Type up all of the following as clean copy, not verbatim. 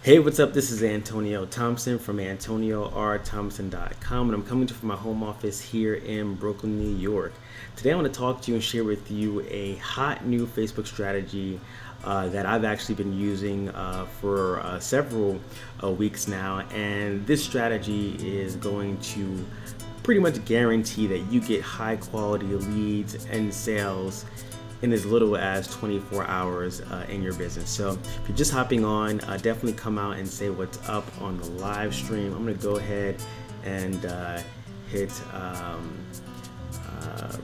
Hey, what's up? This is Antonio Thompson from AntonioRThompson.com, and I'm coming to you from my home office here in Brooklyn, New York. Today, I want to talk to you and share with you a hot new Facebook strategy that I've actually been using for several weeks now. And this strategy is going to pretty much guarantee that you get high quality leads and sales in as little as 24 hours in your business. So if you're just hopping on, definitely come out and say what's up on the live stream. I'm gonna go ahead and hit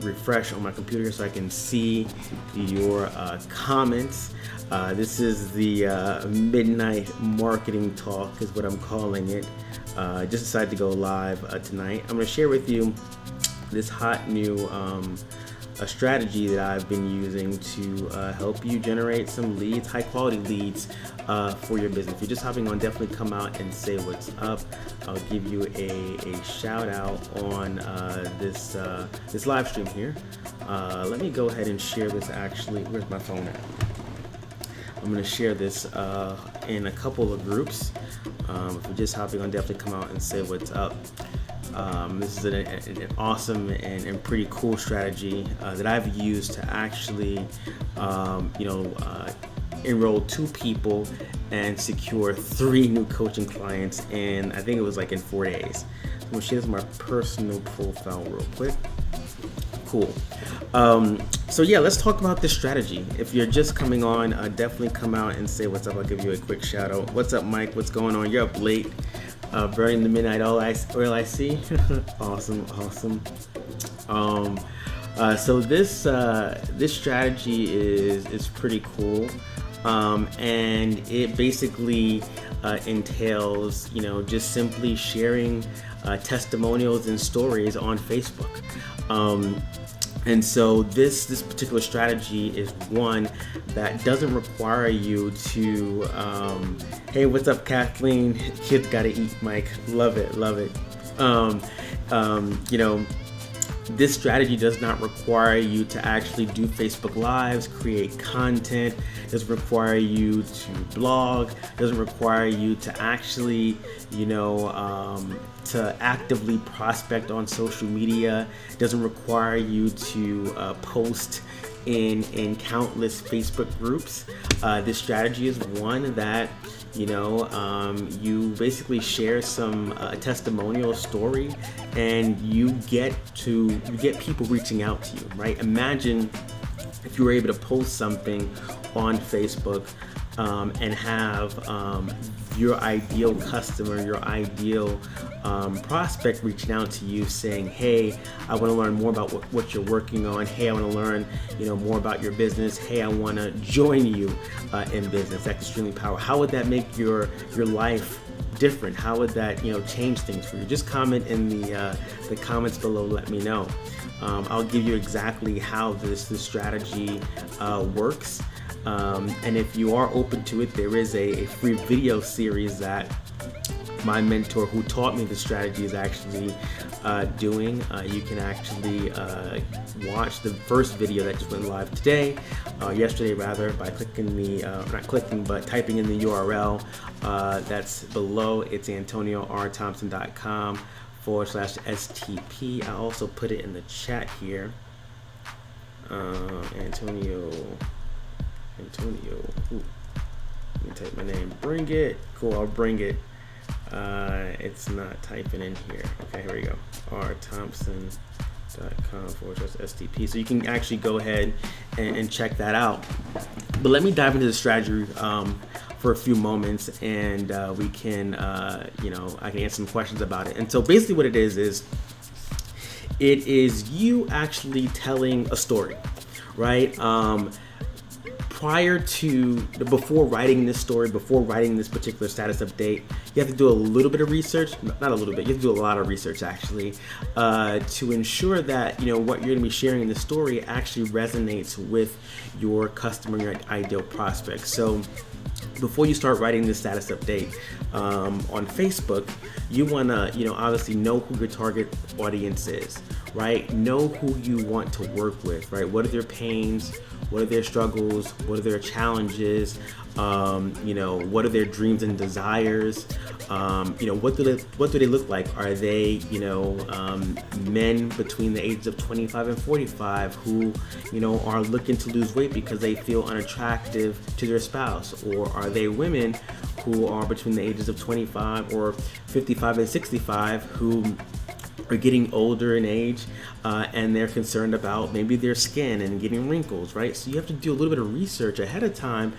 refresh on my computer so I can see your comments. This is the midnight marketing talk is what I'm calling it. Just decided to go live tonight. I'm gonna share with you this hot new a strategy that I've been using to help you generate some leads, high quality leads for your business. If you're just hopping on, definitely come out and say what's up. I'll give you a shout out on this live stream here. Let me go ahead and share this actually. Where's my phone at? I'm going to share this in a couple of groups. If you're just hopping on, definitely come out and say what's up. This is an awesome and pretty cool strategy that I've used to actually, enroll 2 people and secure 3 new coaching clients in, I think it was like in 4 days. So I'm gonna share this on my personal profile real quick. Cool. So yeah, let's talk about this strategy. If you're just coming on, definitely come out and say what's up. I'll give you a quick shout out. What's up, Mike? What's going on? You're up late. Burning the midnight oil I see. Awesome. So this strategy is pretty cool, and it basically entails just simply sharing testimonials and stories on Facebook. And so this particular strategy is one that doesn't require you to, hey, what's up, Kathleen? Kids gotta eat, Mike. Love it. This strategy does not require you to actually do Facebook Lives, create content, doesn't require you to blog, doesn't require you to actually, to actively prospect on social media, doesn't require you to post in countless Facebook groups. This strategy is one that you basically share some testimonial story, and you get people reaching out to you, right? Imagine if you were able to post something on Facebook and have your ideal customer, your ideal prospect reaching out to you saying, hey, I want to learn more about what you're working on. Hey, I want to learn more about your business. Hey, I want to join you in business. That's extremely powerful. How would that make your life different? How would that change things for you? Just comment in the comments below. Let me know. I'll give you exactly how this strategy works. And if you are open to it, there is a free video series that my mentor who taught me the strategy is actually doing. You can actually watch the first video that just went live yesterday rather, by clicking but typing in the URL that's below. It's AntonioRThompson.com/STP. I also put it in the chat here. Antonio. Ooh. Let me type my name. Bring it. Cool, I'll bring it. It's not typing in here. Okay, here we go. rthompson.com/STP. So you can actually go ahead and check that out. But let me dive into the strategy for a few moments, and we can, I can answer some questions about it. And so basically what it is you actually telling a story, right? Before writing this story, before writing this particular status update, you have to do a little bit of research, not a little bit, you have to do a lot of research actually, to ensure that, what you're gonna be sharing in the story actually resonates with your customer, your ideal prospect. So before you start writing this status update on Facebook, you wanna, obviously know who your target audience is, right? Know who you want to work with, right? What are their pains? What are their struggles? What are their challenges? What are their dreams and desires? What do they look like? Are they, men between the ages of 25 and 45 who, are looking to lose weight because they feel unattractive to their spouse? Or are they women who are between the ages of 25 or 55 and 65 who are getting older in age, and they're concerned about maybe their skin and getting wrinkles, right? So you have to do a little bit of research ahead of time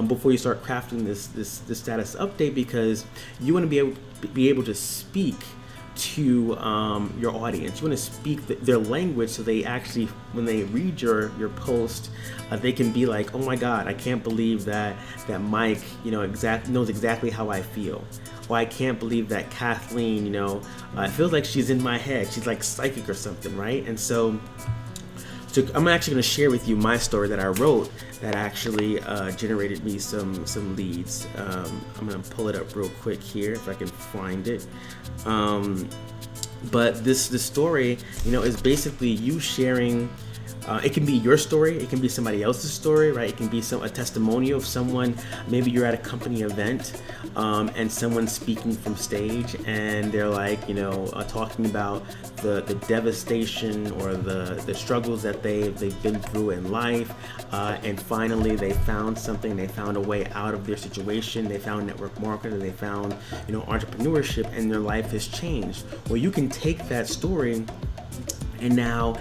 before you start crafting this status update, because you want to be able to speak to your audience. You want to speak their language, so they actually, when they read your post, they can be like, oh my God, I can't believe that Mike, knows exactly how I feel. Or I can't believe that Kathleen, it feels like she's in my head. She's like psychic or something, right? And so I'm actually going to share with you my story that I wrote that actually generated me some leads. I'm going to pull it up real quick here if I can find it. But this story, is basically you sharing. It can be your story, it can be somebody else's story, right? It can be a testimonial of someone. Maybe you're at a company event and someone's speaking from stage, and they're like, talking about the devastation or the struggles that they've been through in life, and finally they found something. They found a way out of their situation. They found network marketing. They found entrepreneurship, and their life has changed. Well, you can take that story and now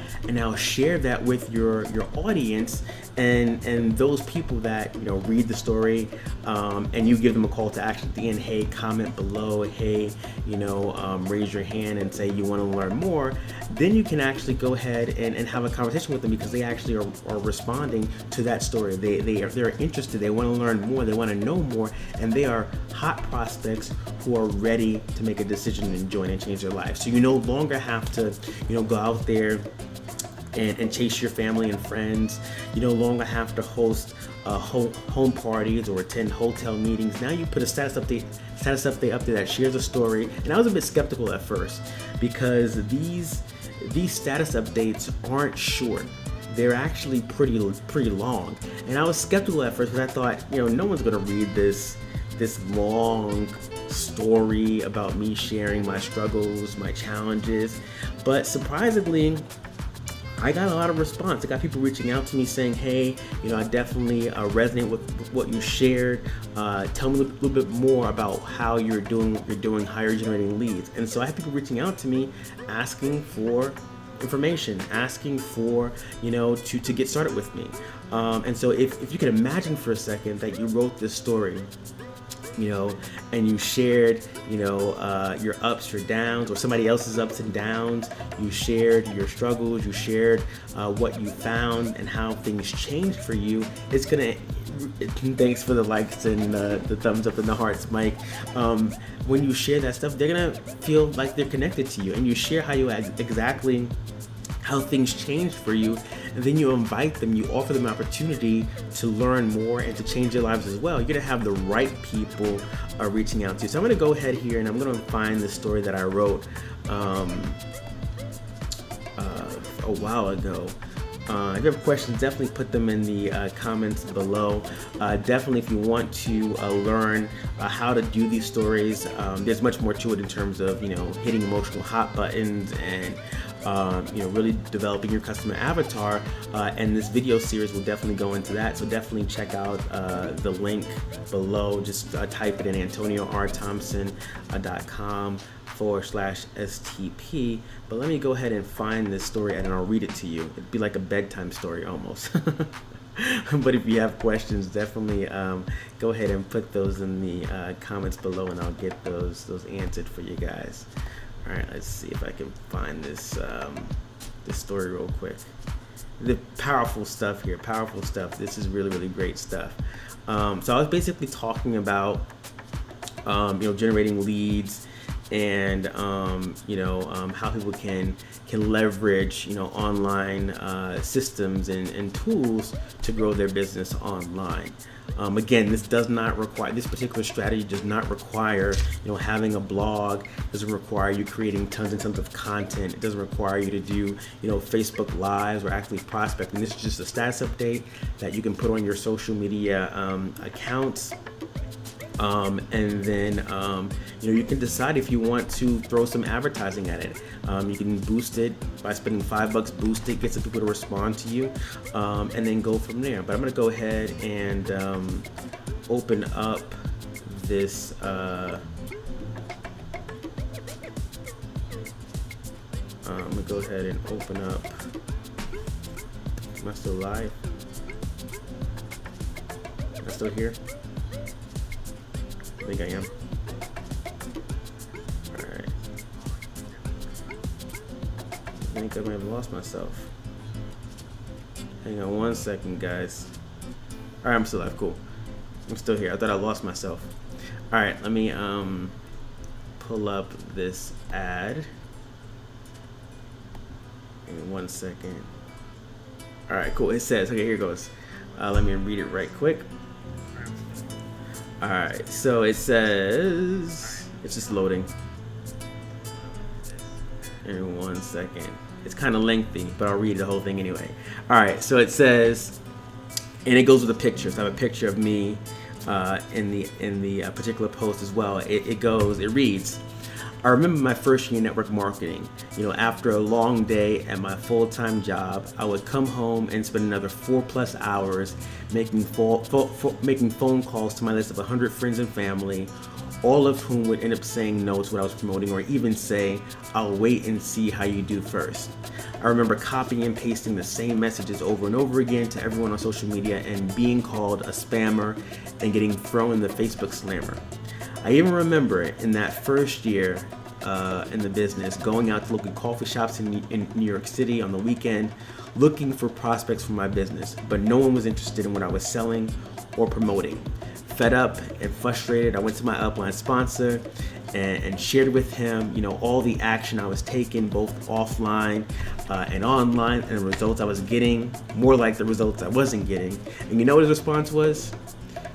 share that with your audience, and those people that read the story, and you give them a call to action at the end. Hey, comment below. Hey, raise your hand and say you want to learn more. Then you can actually go ahead and have a conversation with them, because they actually are responding to that story. They're interested. They want to learn more. They want to know more, and they are hot prospects who are ready to make a decision and join and change their life. So you no longer have to go out there and chase your family and friends. You no longer have to host home parties or attend hotel meetings. Now you put a status update up there that shares a story. And I was a bit skeptical at first, because these status updates aren't short. They're actually pretty long. And I was skeptical at first, because I thought, no one's gonna read this long story about me sharing my struggles, my challenges. But surprisingly, I got a lot of response. I got people reaching out to me saying, hey, I definitely resonate with what you shared. Tell me a little bit more about how you're doing how you're generating leads. And so I have people reaching out to me asking for information, asking for, to get started with me. And so if you can imagine for a second that you wrote this story, and you shared, your ups, your downs, or somebody else's ups and downs. You shared your struggles. You shared what you found and how things changed for you. It's gonna. Thanks for the likes and the thumbs up and the hearts, Mike. When you share that stuff, they're gonna feel like they're connected to you, and you share how things changed for you, and then you invite them, you offer them an opportunity to learn more and to change their lives as well. You're gonna have the right people reaching out to you. So I'm gonna go ahead here and I'm gonna find the story that I wrote a while ago. If you have questions, definitely put them in the comments below. Definitely, if you want to learn how to do these stories, there's much more to it in terms of hitting emotional hot buttons and really developing your customer avatar. And this video series will definitely go into that. So definitely check out the link below. Just type it in AntonioRThompson.com/STP. But let me go ahead and find this story and I'll read it to you. It'd be like a bedtime story almost. But if you have questions, definitely go ahead and put those in the comments below, and I'll get those answered for you guys. All right, let's see if I can find this story real quick. The powerful stuff here, powerful stuff. This is really, really great stuff. So I was basically talking about, generating leads and how people can leverage online systems and tools to grow their business online. Again, this particular strategy does not require having a blog. Doesn't require you creating tons and tons of content. It doesn't require you to do Facebook lives or actually prospecting. This is just a status update that you can put on your social media accounts. And then you can decide if you want to throw some advertising at it. You can boost it by spending $5, boost it, get some people to respond to you, and then go from there. But I'm going to go ahead and open up this I'm going to go ahead and open up. Am I still live? Am I still here? I think I am. Alright. I think I might have lost myself. Hang on one second, guys. Alright, I'm still alive. Cool. I'm still here. I thought I lost myself. Alright, let me pull up this ad. In 1 second. Alright, cool. It says, okay, here it goes. Let me read it right quick. Alright, so it says, it's just loading. In 1 second. It's kind of lengthy, but I'll read the whole thing anyway. Alright, so it says, and it goes with the pictures. So I have a picture of me in the particular post as well. It reads, I remember my first year in network marketing. After a long day at my full-time job, I would come home and spend another 4+ hours making phone calls to my list of 100 friends and family, all of whom would end up saying no to what I was promoting, or even say, I'll wait and see how you do first. I remember copying and pasting the same messages over and over again to everyone on social media and being called a spammer and getting thrown in the Facebook slammer. I even remember in that first year in the business, going out to local coffee shops in New York City on the weekend, looking for prospects for my business, but no one was interested in what I was selling or promoting. Fed up and frustrated, I went to my upline sponsor and shared with him, all the action I was taking, both offline and online, and the results I was getting, more like the results I wasn't getting. And what his response was?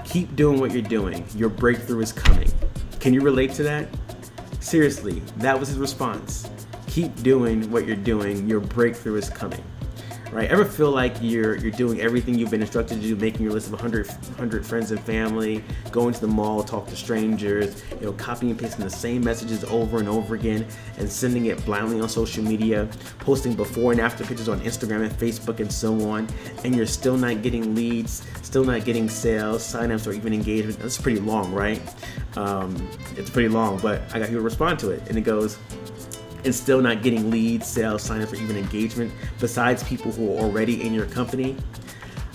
Keep doing what you're doing. Your breakthrough is coming. Can you relate to that? Seriously, that was his response. Keep doing what you're doing. Your breakthrough is coming. Right? Ever feel like you're doing everything you've been instructed to do, making your list of 100 friends and family, going to the mall, talk to strangers, copying and pasting the same messages over and over again, and sending it blindly on social media, posting before and after pictures on Instagram and Facebook and so on, and you're still not getting leads, still not getting sales, signups, or even engagement? That's pretty long, right? It's pretty long, but I got people to respond to it, and it goes, and still not getting leads, sales, signups, or even engagement, besides people who are already in your company.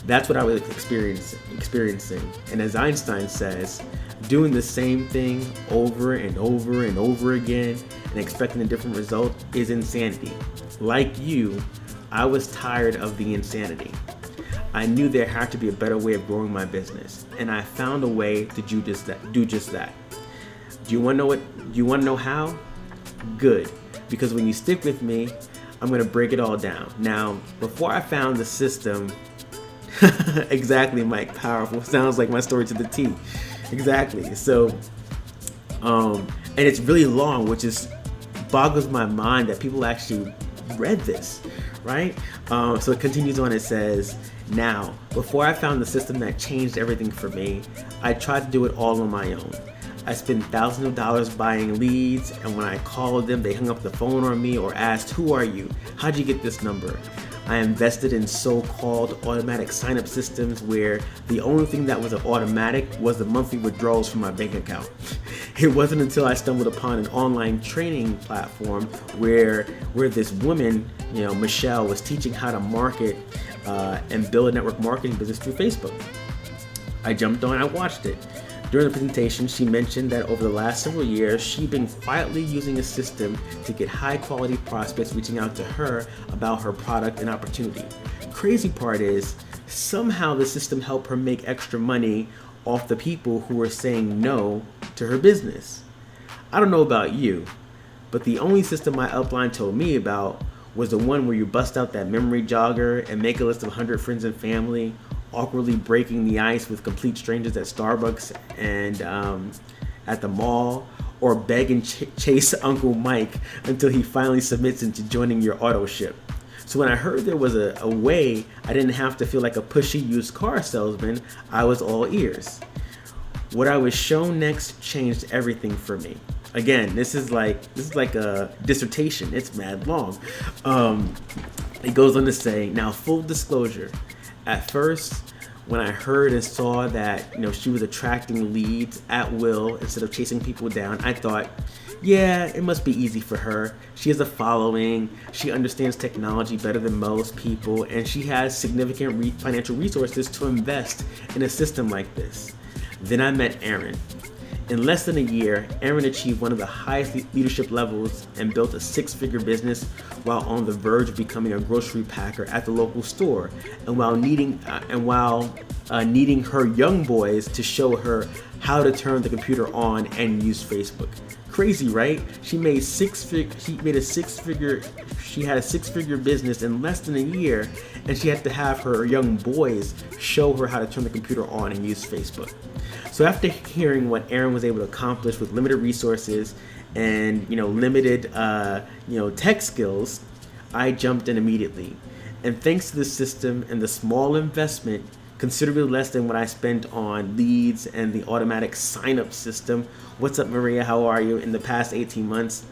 That's what I was experiencing. And as Einstein says, doing the same thing over and over and over again and expecting a different result is insanity. Like you, I was tired of the insanity. I knew there had to be a better way of growing my business, and I found a way to do just that. Do you want to know how? Good. Because when you stick with me, I'm going to break it all down. Now, before I found the system, exactly, Mike, powerful. Sounds like my story to the T. Exactly. So, and it's really long, which is boggles my mind that people actually read this, right? So it continues on. It says, now, before I found the system that changed everything for me, I tried to do it all on my own. I spent thousands of dollars buying leads, and when I called them, they hung up the phone on me or asked, who are you? How'd you get this number? I invested in so-called automatic sign-up systems where the only thing that was automatic was the monthly withdrawals from my bank account. It wasn't until I stumbled upon an online training platform where this woman, Michelle, was teaching how to market and build a network marketing business through Facebook. I jumped on, I watched it. During the presentation, she mentioned that over the last several years, she'd been quietly using a system to get high-quality prospects reaching out to her about her product and opportunity. Crazy part is, somehow the system helped her make extra money off the people who were saying no to her business. I don't know about you, but the only system my upline told me about was the one where you bust out that memory jogger and make a list of 100 friends and family, awkwardly breaking the ice with complete strangers at Starbucks and at the mall, or beg and chase Uncle Mike until he finally submits into joining your auto ship. So when I heard there was a way I didn't have to feel like a pushy used car salesman, I was all ears. What I was shown next changed everything for me. Again, this is like a dissertation. It's mad long. It goes on to say, now full disclosure, at first when I heard and saw that she was attracting leads at will instead of chasing people down, I thought, yeah, it must be easy for her. She has a following, she understands technology better than most people, and she has significant financial resources to invest in a system like this. Then I met Aaron. In less than a year, Aaron achieved one of the highest leadership levels and built a six-figure business while on the verge of becoming a grocery packer at the local store, and while needing her young boys to show her how to turn the computer on and use Facebook. Crazy, right? She had a six-figure business in less than a year, and she had to have her young boys show her how to turn the computer on and use Facebook. So after hearing what Aaron was able to accomplish with limited resources and limited tech skills, I jumped in immediately. And thanks to the system and the small investment, considerably less than what I spent on leads and the automatic sign-up system, what's up Maria, how are you, in the past 18 months,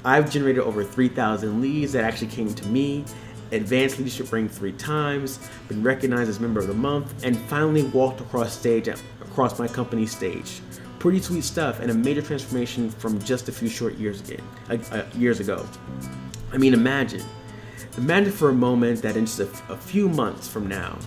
I've generated over 3,000 leads that actually came to me, advanced leadership rank 3 times, been recognized as member of the month, and finally walked across my company's stage. Pretty sweet stuff, and a major transformation from just a few short years ago. I mean, imagine for a moment that in just a few months from now,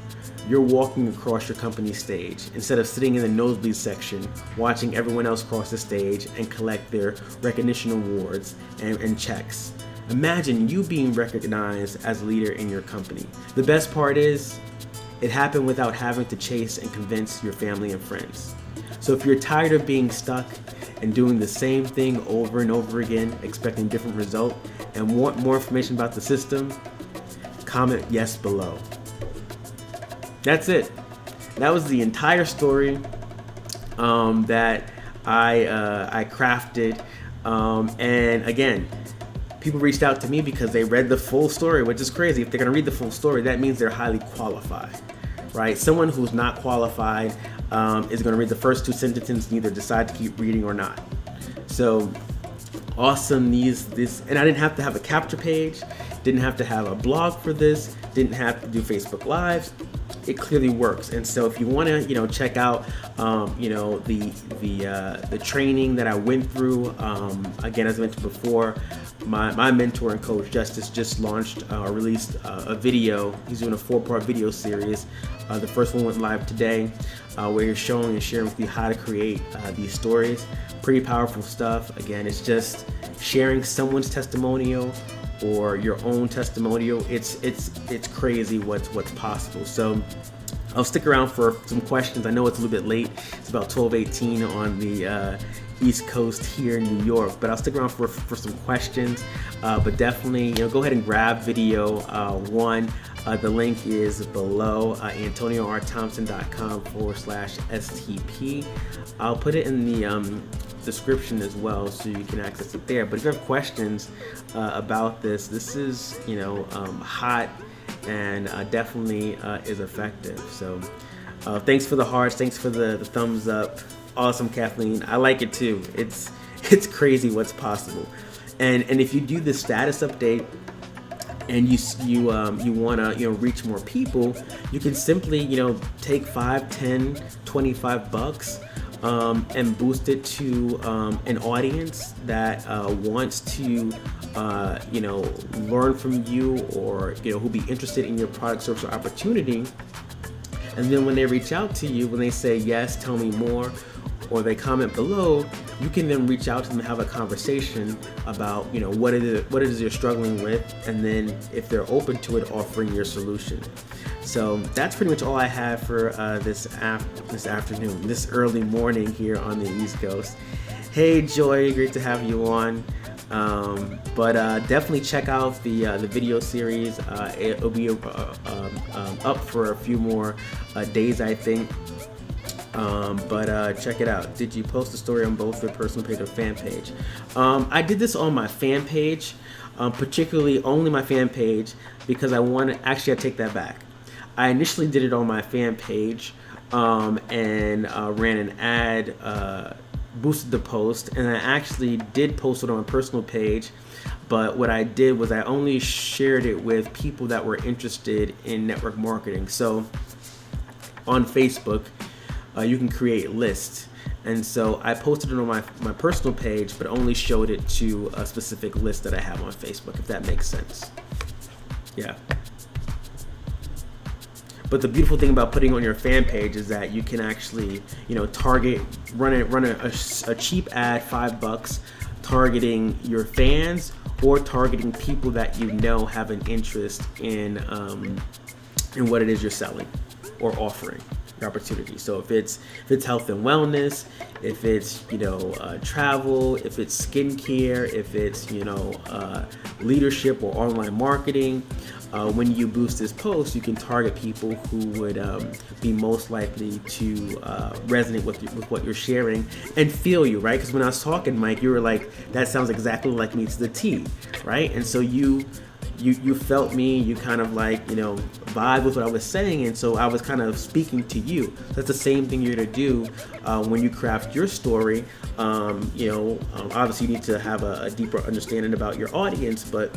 you're walking across your company's stage instead of sitting in the nosebleed section watching everyone else cross the stage and collect their recognition awards and checks. Imagine you being recognized as a leader in your company. The best part is, it happened without having to chase and convince your family and friends. So if you're tired of being stuck and doing the same thing over and over again, expecting different result, and want more information about the system, comment yes below. That's it. That was the entire story that I crafted. And again, people reached out to me because they read the full story, which is crazy. If they're going to read the full story, that means they're highly qualified, right? Someone who's not qualified is going to read the first 2 sentences and either decide to keep reading or not. So awesome. And I didn't have to have a capture page, didn't have to have a blog for this, didn't have to do Facebook Lives. It clearly works. And so if you want to, check out, the training that I went through, again, as I mentioned before, my mentor and coach Justice just released a video. He's doing a 4-part video series. The first one went live today, where you're showing and sharing with you how to create these stories. Pretty powerful stuff. Again, it's just sharing someone's testimonial or your own testimonial. It's crazy what's possible. So I'll stick around for some questions. I know it's a little bit late. It's about 12:18 on the East Coast here in New York, but I'll stick around for some questions. But definitely, go ahead and grab video 1. The link is below, AntonioRThompson.com/STP. I'll put it in the description as well, so you can access it there. But if you have questions about this is hot and definitely is effective. So thanks for the hearts, thanks for the thumbs up. Awesome, Kathleen. I like it too. It's crazy what's possible. And if you do the status update and you want to reach more people, you can simply take $5, $10, $25 and boost it to an audience that wants to learn from you, or who'll be interested in your product, service, or opportunity. And then when they reach out to you, when they say yes, tell me more, or they comment below, you can then reach out to them and have a conversation about what it is you're struggling with, and then if they're open to it, offering your solution. So that's pretty much all I have for this early morning here on the East Coast. Hey Joy, great to have you on. But definitely check out the video series. It'll be up for a few more days, I think. But check it out. Did you post a story on both your personal page or fan page? I did this on my fan page, particularly only my fan page, because I take that back. I initially did it on my fan page and ran an ad, boosted the post, and I actually did post it on my personal page. But what I did was I only shared it with people that were interested in network marketing. So on Facebook, you can create lists. And so I posted it on my personal page, but only showed it to a specific list that I have on Facebook, if that makes sense. Yeah. But the beautiful thing about putting on your fan page is that you can actually, target, run a cheap ad, $5, targeting your fans or targeting people that have an interest in what it is you're selling or offering, your opportunity. So if it's health and wellness, if it's travel, if it's skincare, if it's leadership or online marketing. When you boost this post, you can target people who would be most likely to resonate with what you're sharing and feel you, right? Because when I was talking, Mike, you were like, that sounds exactly like me to the T, right? And so you felt me, you kind of vibe with what I was saying, and so I was kind of speaking to you. That's the same thing you're to do when you craft your story. Obviously you need to have a deeper understanding about your audience, but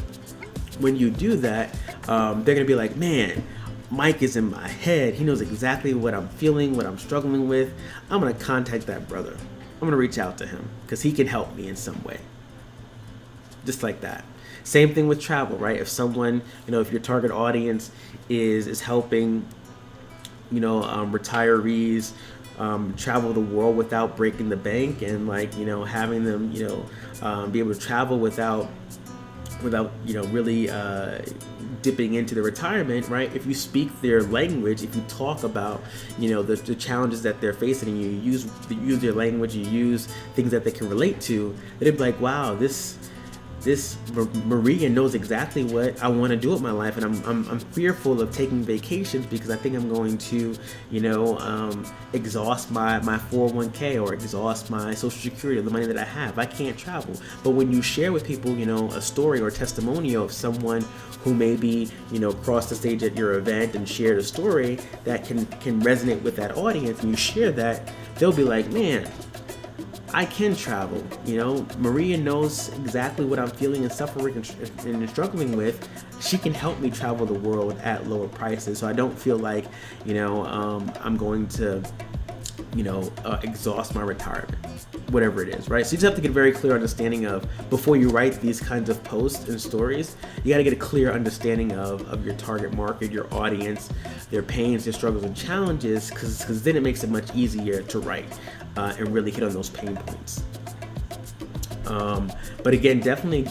when you do that, they're gonna be like, man, Mike is in my head. He knows exactly what I'm feeling, what I'm struggling with. I'm gonna contact that brother. I'm gonna reach out to him because he can help me in some way. Just like that. Same thing with travel, right? If someone, if your target audience is helping, retirees travel the world without breaking the bank and having them, be able to travel without really dipping into the retirement, right? If you speak their language, if you talk about, the challenges that they're facing, and you use their language, you use things that they can relate to, they'd be like, wow, this Maria knows exactly what I want to do with my life, and I'm fearful of taking vacations because I think I'm going to, exhaust my 401k or exhaust my social security, the money that I have. I can't travel. But when you share with people, a story or testimonial of someone who maybe, crossed the stage at your event and shared a story that can resonate with that audience, and you share that, they'll be like, man, I can travel. Maria knows exactly what I'm feeling and suffering and struggling with. She can help me travel the world at lower prices, so I don't feel like, I'm going to, exhaust my retirement, whatever it is, right? So you just have to get a very clear understanding of, before you write these kinds of posts and stories, you got to get a clear understanding of your target market, your audience, their pains, their struggles and challenges, because then it makes it much easier to write and really hit on those pain points. But again, definitely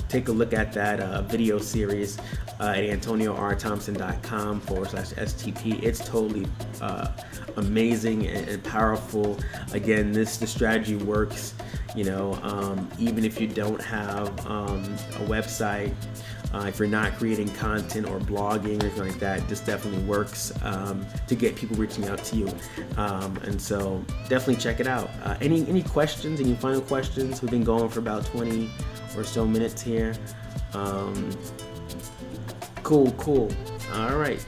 take a look at that video series at AntonioRThompson.com/STP. It's totally amazing and powerful. Again, this strategy works, even if you don't have a website, if you're not creating content or blogging or anything like that, this definitely works to get people reaching out to you. And so definitely check it out. Any questions, any final questions? We've been going for about 20 or so minutes here. Cool. All right.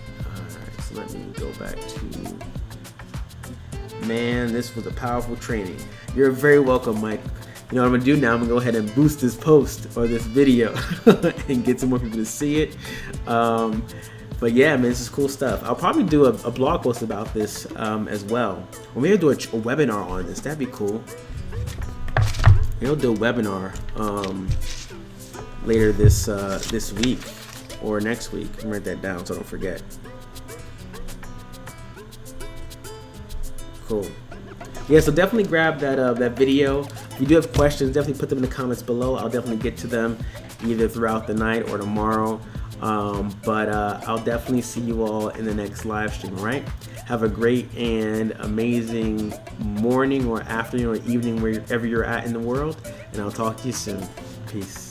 So let me go back to, man, this was a powerful training. You're very welcome, Mike. You know what I'm gonna do now? I'm gonna go ahead and boost this post or this video and get some more people to see it. But yeah, man, this is cool stuff. I'll probably do a blog post about this as well. Or maybe I'll do a webinar on this. That'd be cool. Maybe I'll do a webinar later this week or next week. I'll write that down so I don't forget. Cool. Yeah, so definitely grab that video. If you do have questions, definitely put them in the comments below. I'll definitely get to them either throughout the night or tomorrow. But I'll definitely see you all in the next live stream. All right, have a great and amazing morning or afternoon or evening wherever you're at in the world, and I'll talk to you soon. Peace.